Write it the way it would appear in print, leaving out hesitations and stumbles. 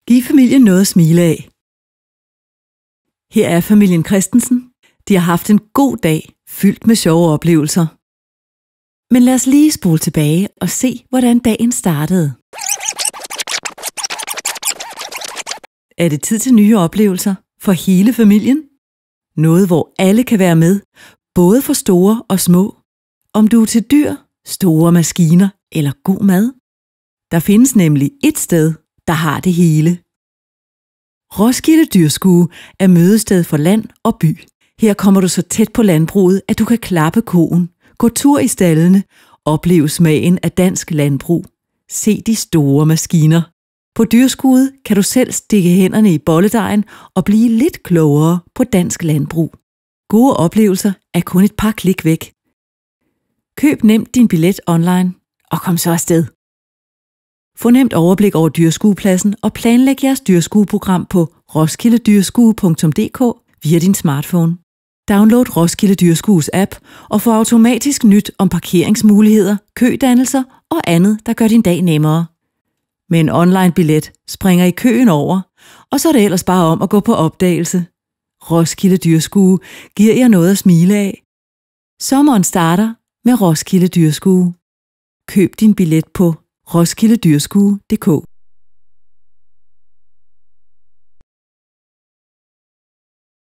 Giv familien noget at smile af. Her er familien Christensen. De har haft en god dag, fyldt med sjove oplevelser. Men lad os lige spole tilbage og se, hvordan dagen startede. Er det tid til nye oplevelser for hele familien? Noget, hvor alle kan være med, både for store og små. Om du er til dyr, store maskiner eller god mad. Der findes nemlig et sted, der har det hele. Roskilde Dyrskue er mødested for land og by. Her kommer du så tæt på landbruget, at du kan klappe koen, gå tur i staldene, opleve smagen af dansk landbrug. Se de store maskiner. På dyrskuet kan du selv stikke hænderne i bolledejen og blive lidt klogere på dansk landbrug. Gode oplevelser er kun et par klik væk. Køb nemt din billet online og kom så afsted. Få nemt overblik over dyrskuepladsen og planlæg jeres dyrskueprogram på roskildedyrskuge.dk via din smartphone. Download Roskilde Dyrskues app og få automatisk nyt om parkeringsmuligheder, kødannelser og andet, der gør din dag nemmere. Med en online-billet springer I køen over, og så er det ellers bare om at gå på opdagelse. Roskilde Dyrskue giver jer noget at smile af. Sommeren starter med Roskilde Dyrskue. Køb din billet på roskildedyrskuge.dk.